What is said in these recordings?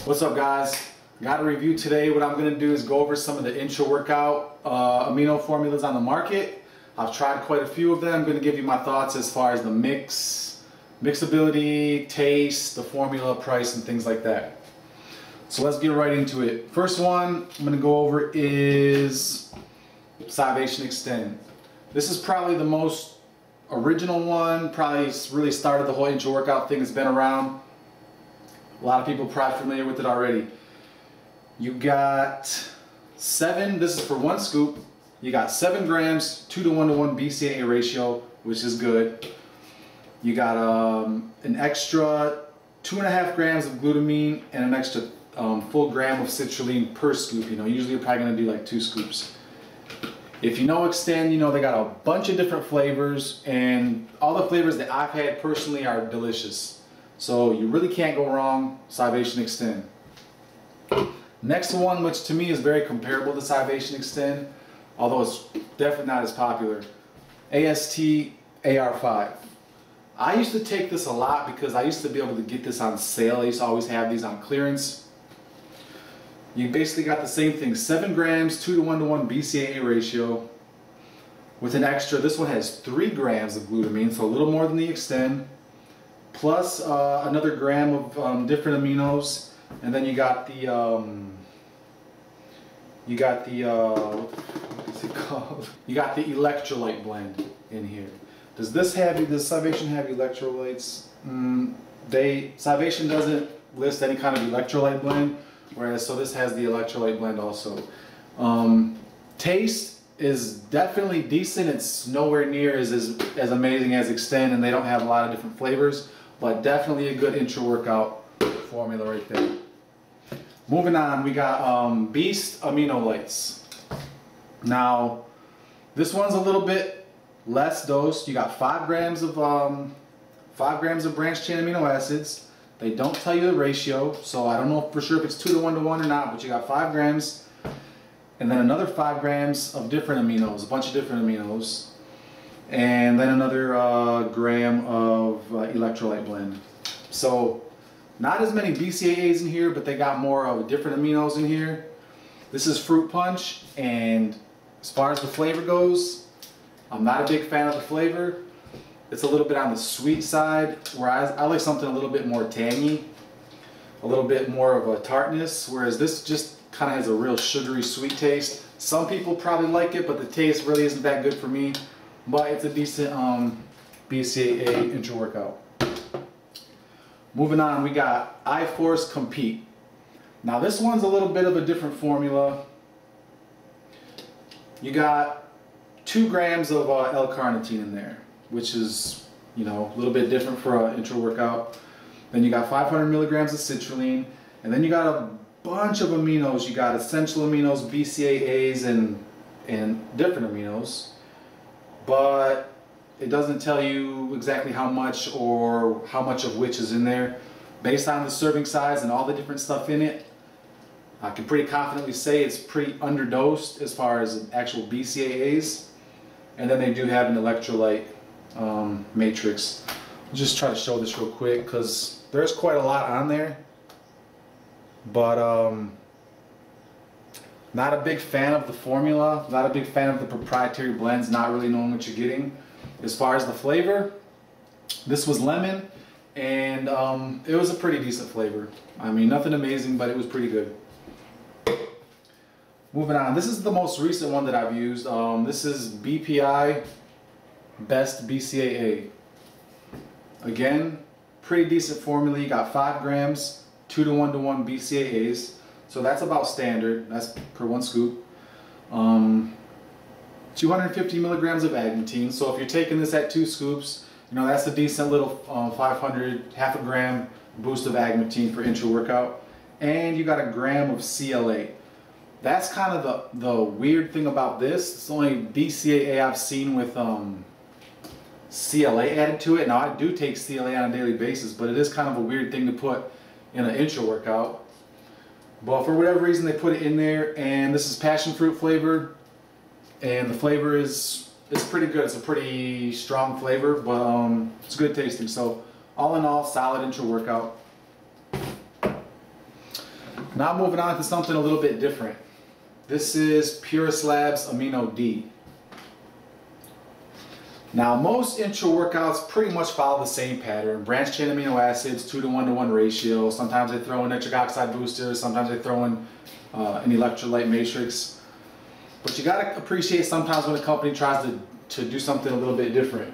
What's up, guys? Got a review today. What I'm going to do is go over some of the Intra-Workout amino formulas on the market. I've tried quite a few of them. I'm going to give you my thoughts as far as the mixability, taste, the formula, price, and things like that. So let's get right into it. First one I'm going to go over is Salvation Extend. This is probably the most original one, probably really started the whole Intra-Workout thing. It's been around. A lot of people are probably familiar with it already. You got 7, this is for 1 scoop. You got 7 grams, 2:1:1 BCAA ratio, which is good. You got an extra 2.5 grams of glutamine and an extra full gram of citrulline per scoop. You know, usually you're probably gonna do like 2 scoops. If you know Extend, you know they got a bunch of different flavors, and all the flavors that I've had personally are delicious. So you really can't go wrong. Salvation Extend. Next one, which to me is very comparable to Salvation Extend, although it's definitely not as popular, AST AR5. I used to take this a lot because I used to be able to get this on sale. I used to always have these on clearance. You basically got the same thing, 7 grams, 2:1:1 BCAA ratio, with an extra, this one has 3 grams of glutamine, so a little more than the Extend, plus another gram of different aminos, and then you got the what is it called? You got the electrolyte blend in here. Does Salvation have electrolytes? Salvation doesn't list any kind of electrolyte blend, whereas so this has the electrolyte blend also. Taste is definitely decent. It's nowhere near as amazing as Extend, and they don't have a lot of different flavors, but definitely a good Intra-Workout formula right there. Moving on, we got Beast Aminolites. Now, this one's a little bit less dosed. You got 5 grams of branched chain amino acids. They don't tell you the ratio, so I don't know for sure if it's 2:1:1 or not, but you got 5 grams. And then another 5 grams of different aminos, a bunch of different aminos. And then another gram of electrolyte blend. So not as many BCAAs in here, but they got more of different aminos in here. This is Fruit Punch, and as far as the flavor goes, I'm not a big fan of the flavor. It's a little bit on the sweet side, where I like something a little bit more tangy, a little bit more of a tartness, whereas this just kind of has a real sugary sweet taste. Some people probably like it, but the taste really isn't that good for me. But it's a decent BCAA Intra-Workout. Moving on, we got iForce Compete. Now this one's a little bit of a different formula. You got 2 grams of L-carnitine in there, which is, you know, a little bit different for an Intra-Workout. Then you got 500 milligrams of citrulline, and then you got a bunch of aminos. You got essential aminos, BCAAs, and different aminos, but it doesn't tell you exactly how much or how much of which is in there. Based on the serving size and all the different stuff in it, I can pretty confidently say it's pretty underdosed as far as actual BCAAs. And then they do have an electrolyte matrix. I'll just try to show this real quick because there's quite a lot on there. But not a big fan of the formula, not a big fan of the proprietary blends, not really knowing what you're getting. As far as the flavor, this was lemon, and it was a pretty decent flavor. I mean, nothing amazing, but it was pretty good. Moving on, this is the most recent one that I've used. This is BPI Best BCAA. Again, pretty decent formula. You got 5 grams, 2:1:1 BCAAs. So that's about standard. That's per 1 scoop. 250 milligrams of agmatine. So if you're taking this at 2 scoops, you know, that's a decent little 500, half a gram boost of agmatine for Intra-Workout. And you got a gram of CLA. That's kind of the weird thing about this. It's the only BCAA I've seen with CLA added to it. Now I do take CLA on a daily basis, but it is kind of a weird thing to put in an Intra-Workout. But for whatever reason they put it in there, and this is passion fruit flavored, and the flavor is pretty good. It's a pretty strong flavor, but it's good tasting. So all in all, solid Intra-Workout. Now moving on to something a little bit different. This is Purist Labs Amino D. Now most intra-workouts pretty much follow the same pattern. Branched chain amino acids, 2-to-1 ratio. Sometimes they throw in nitric oxide boosters, sometimes they throw in an electrolyte matrix. But you gotta appreciate sometimes when a company tries to do something a little bit different,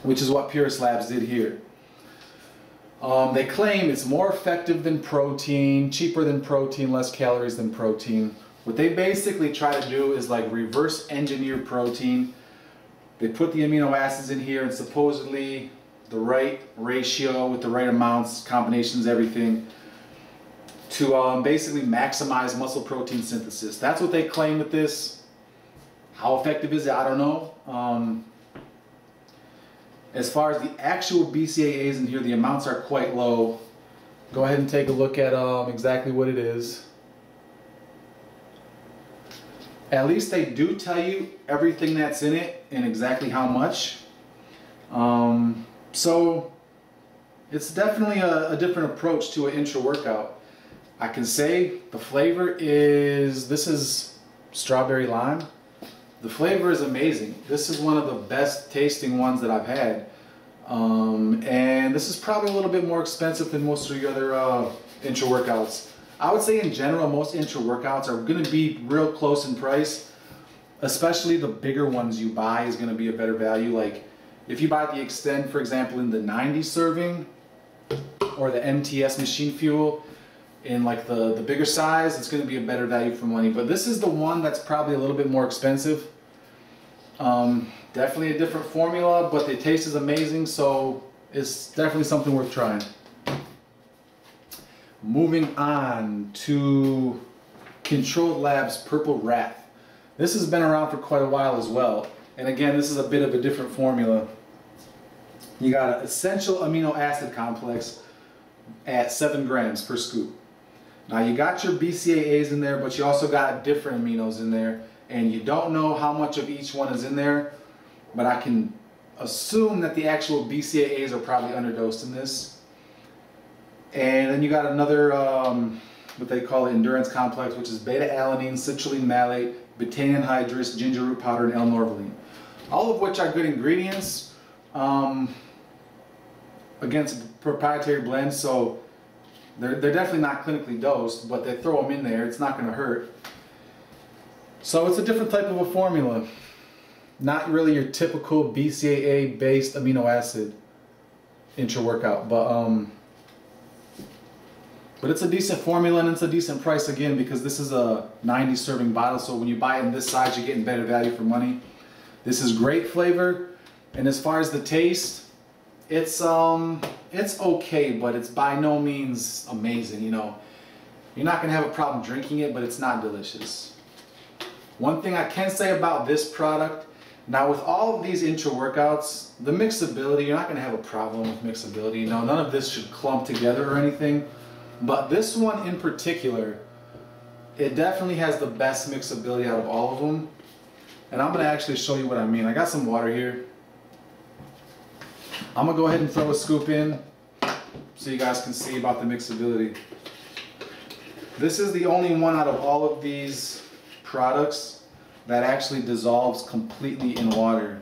which is what Purist Labs did here. They claim it's more effective than protein, cheaper than protein, less calories than protein. What they basically try to do is like reverse engineer protein. They put the amino acids in here and supposedly the right ratio with the right amounts, combinations, everything to basically maximize muscle protein synthesis. That's what they claim with this. How effective is it? I don't know. As far as the actual BCAAs in here, the amounts are quite low. Go ahead and take a look at exactly what it is. At least they do tell you everything that's in it and exactly how much. So it's definitely a different approach to an intra-workout. I can say the flavor is, this is strawberry lime. The flavor is amazing. This is one of the best tasting ones that I've had. And this is probably a little bit more expensive than most of the other intra-workouts. I would say in general, most intra-workouts are going to be real close in price. Especially the bigger ones you buy is going to be a better value. Like if you buy the Extend, for example, in the 90 serving, or the MTS Machine Fuel in like the bigger size, it's going to be a better value for money. But this is the one that's probably a little bit more expensive. Definitely a different formula, but the taste is amazing, so it's definitely something worth trying. Moving on to Controlled Labs Purple Wrath. This has been around for quite a while as well. And again, this is a bit of a different formula. You got an essential amino acid complex at 7 grams per scoop. Now you got your BCAAs in there, but you also got different aminos in there, and you don't know how much of each one is in there, but I can assume that the actual BCAAs are probably underdosed in this. And then you got another, what they call the endurance complex, which is beta-alanine, citrulline malate, betaine anhydrous, ginger root powder, and L-norvaline. All of which are good ingredients against a proprietary blend, so they're definitely not clinically dosed, but they throw them in there. It's not going to hurt. So it's a different type of a formula. Not really your typical BCAA-based amino acid intra-workout, but it's a decent formula and it's a decent price again because this is a 90 serving bottle, so when you buy it in this size, you're getting better value for money. This is great flavor, and as far as the taste, it's okay, but it's by no means amazing. You know, you're not gonna have a problem drinking it, but it's not delicious. One thing I can say about this product, now with all of these intra-workouts, the mixability, you're not gonna have a problem with mixability. You know, none of this should clump together or anything, but this one in particular, it definitely has the best mixability out of all of them. And I'm gonna actually show you what I mean. I got some water here. I'm gonna go ahead and throw a scoop in so you guys can see about the mixability. This is the only one out of all of these products that actually dissolves completely in water.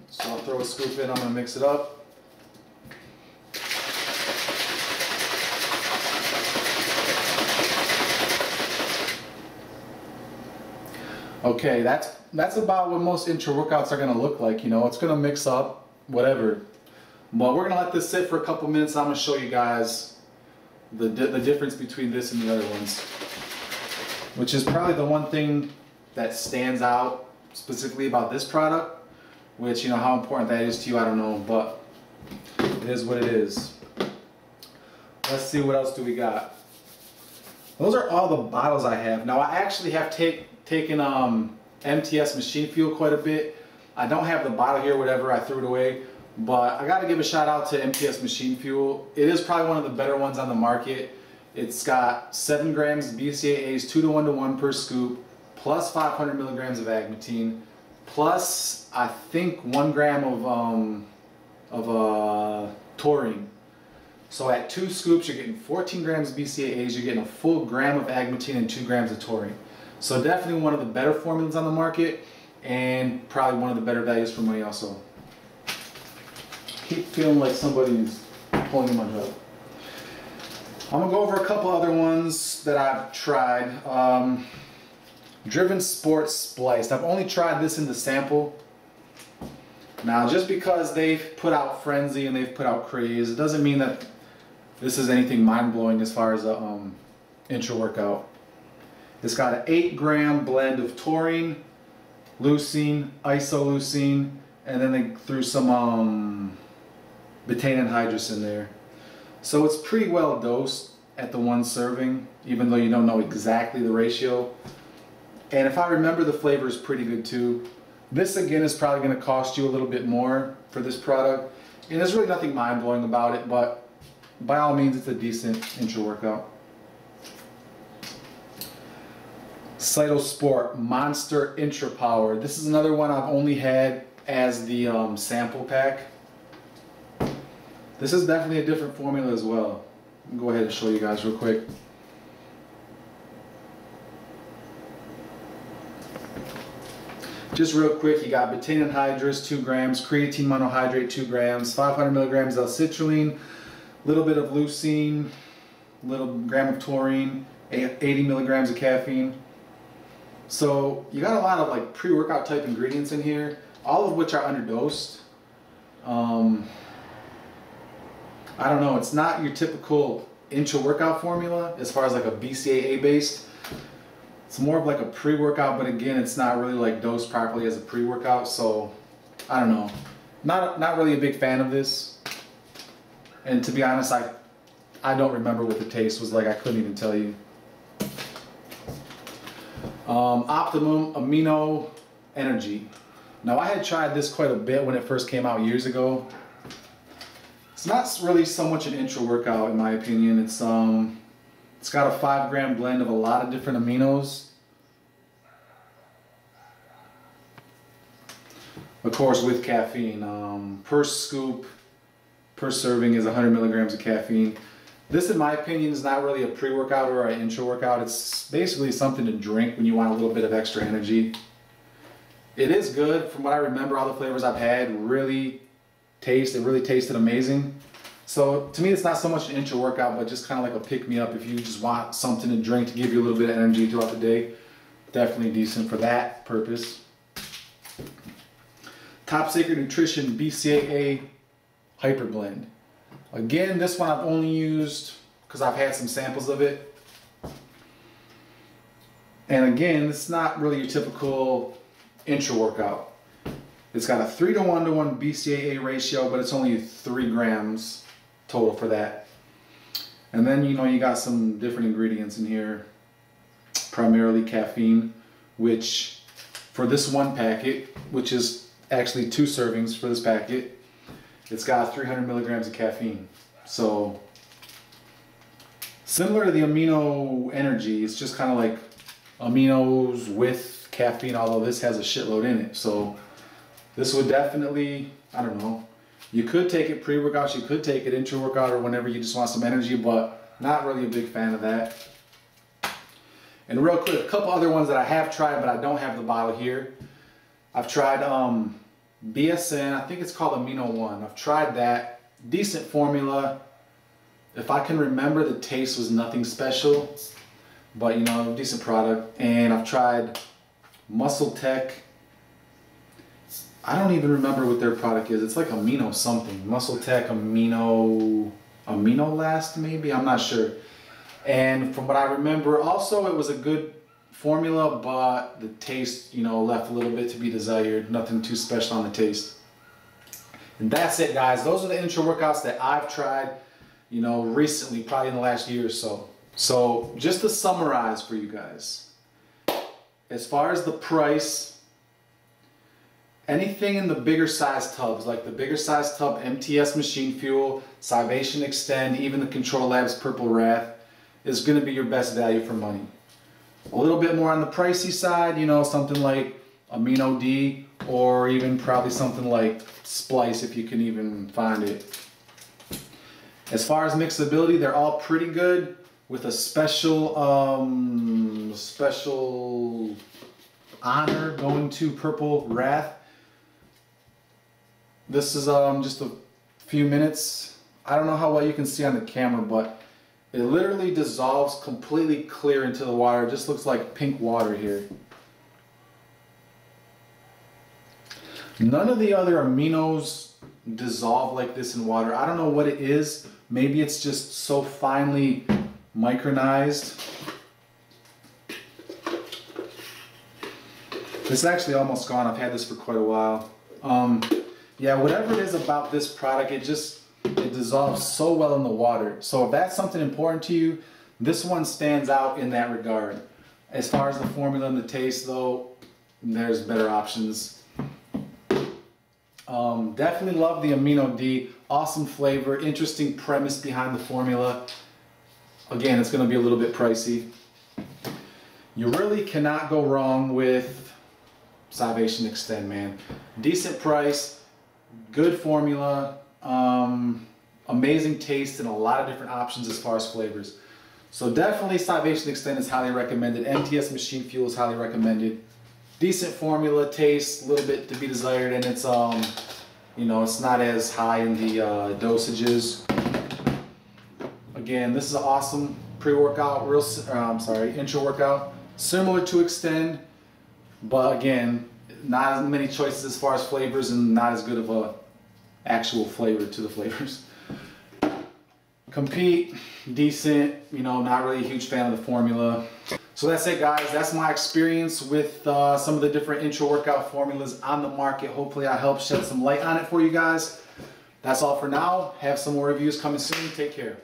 So I'll throw a scoop in, I'm gonna mix it up. Okay, that's about what most intra-workouts are going to look like. You know, it's going to mix up, whatever. But we're going to let this sit for a couple minutes. I'm going to show you guys the difference between this and the other ones, which is probably the one thing that stands out specifically about this product, which, you know, how important that is to you, I don't know, but it is what it is. Let's see, what else do we got? Those are all the bottles I have. Now, I actually have taken MTS Machine Fuel quite a bit. I don't have the bottle here, whatever, I threw it away. But I gotta give a shout out to MTS Machine Fuel. It is probably one of the better ones on the market. It's got 7 grams BCAAs, 2-to-1 per scoop, plus 500 milligrams of agmatine, plus I think 1 gram of taurine. So at 2 scoops, you're getting 14 grams of BCAAs, you're getting a full gram of agmatine and 2 grams of taurine. So definitely one of the better formulas on the market, and probably one of the better values for money also. Keep feeling like somebody's pulling in my job. I'm gonna go over a couple other ones that I've tried. Driven Sports Spliced. I've only tried this in the sample. Now, just because they've put out Frenzy and they've put out Craze, it doesn't mean that this is anything mind-blowing as far as a intra-workout. It's got an 8-gram blend of taurine, leucine, isoleucine, and then they threw some betaine anhydrous in there. So it's pretty well dosed at the 1 serving, even though you don't know exactly the ratio. And if I remember, the flavor is pretty good too. This again is probably going to cost you a little bit more for this product. And there's really nothing mind-blowing about it, but by all means it's a decent intra-workout. Cytosport Monster Intra Power. This is another one I've only had as the sample pack. This is definitely a different formula as well. I'll go ahead and show you guys real quick. Just real quick, you got betaine anhydrous 2 grams, creatine monohydrate 2 grams, 500 milligrams of citrulline, little bit of leucine, little gram of taurine, 80 milligrams of caffeine. So you got a lot of like pre-workout type ingredients in here, all of which are underdosed. I don't know, it's not your typical intra-workout formula as far as like a BCAA based. It's more of like a pre-workout, but again, it's not really like dosed properly as a pre-workout, so I don't know. Not really a big fan of this. And to be honest, I don't remember what the taste was like. I couldn't even tell you. Optimum Amino Energy. Now I had tried this quite a bit when it first came out years ago. It's not really so much an intra-workout in my opinion. It's got a 5-gram blend of a lot of different aminos. Of course with caffeine. Per scoop, per serving is 100 milligrams of caffeine. This in my opinion is not really a pre-workout or an intra-workout. It's basically something to drink when you want a little bit of extra energy. It is good. From what I remember, all the flavors I've had really tasted amazing. So to me, it's not so much an intra-workout, but just kind of like a pick-me-up if you just want something to drink to give you a little bit of energy throughout the day. Definitely decent for that purpose. Top Secret Nutrition BCAA Hyper Blend. Again, this one I've only used because I've had some samples of it. And again, it's not really your typical intra-workout. It's got a 3:1 BCAA ratio, but it's only 3 grams total for that. And then you know you got some different ingredients in here, primarily caffeine, which for this one packet, which is actually 2 servings for this packet, it's got 300 milligrams of caffeine. So similar to the Amino Energy, it's just kind of like aminos with caffeine, although this has a shitload in it. So this would definitely, I don't know, you could take it pre-workout, you could take it intra-workout, or whenever you just want some energy, but not really a big fan of that. And real quick, a couple other ones that I have tried, but I don't have the bottle here. I've tried BSN, I think it's called Amino 1. I've tried that. Decent formula. If I can remember, the taste was nothing special, but you know, decent product. And I've tried Muscle Tech. I don't even remember what their product is. It's like Amino something. Muscle Tech Amino Last maybe? I'm not sure. And from what I remember, also it was a good formula, but the taste, you know, left a little bit to be desired. Nothing too special on the taste. And that's it, guys. Those are the intra workouts that I've tried, you know, recently, probably in the last year or so. So just to summarize for you guys, as far as the price, anything in the bigger size tubs, like the bigger size tub MTS Machine Fuel, Salvation Extend, even the Control Labs Purple Wrath, is going to be your best value for money. A little bit more on the pricey side, you know, something like Amino D, or even probably something like Splice if you can even find it. As far as mixability, they're all pretty good, with a special honor going to Purple Wrath. This is just a few minutes. I don't know how well you can see on the camera, but it literally dissolves completely clear into the water. It just looks like pink water here. None of the other aminos dissolve like this in water. I don't know what it is. Maybe it's just so finely micronized. This is actually almost gone. I've had this for quite a while. Yeah, whatever it is about this product, it dissolves so well in the water. So if that's something important to you, this one stands out in that regard. As far as the formula and the taste though, there's better options. Definitely love the Amino D. Awesome flavor, interesting premise behind the formula. Again, it's going to be a little bit pricey. You really cannot go wrong with Salvation Extend, man. Decent price, good formula, amazing taste, and a lot of different options as far as flavors. So definitely Salvation Extend is highly recommended. MTS Machine Fuel is highly recommended. Decent formula, taste, a little bit to be desired, and it's you know, it's not as high in the dosages. Again, this is an awesome pre-workout, intra-workout, similar to Extend, but again, not as many choices as far as flavors and not as good of a actual flavor to the flavors. Compete, decent, you know, not really a huge fan of the formula. So that's it, guys. That's my experience with some of the different intra-workout formulas on the market. Hopefully I helped shed some light on it for you guys. That's all for now. Have some more reviews coming soon. Take care.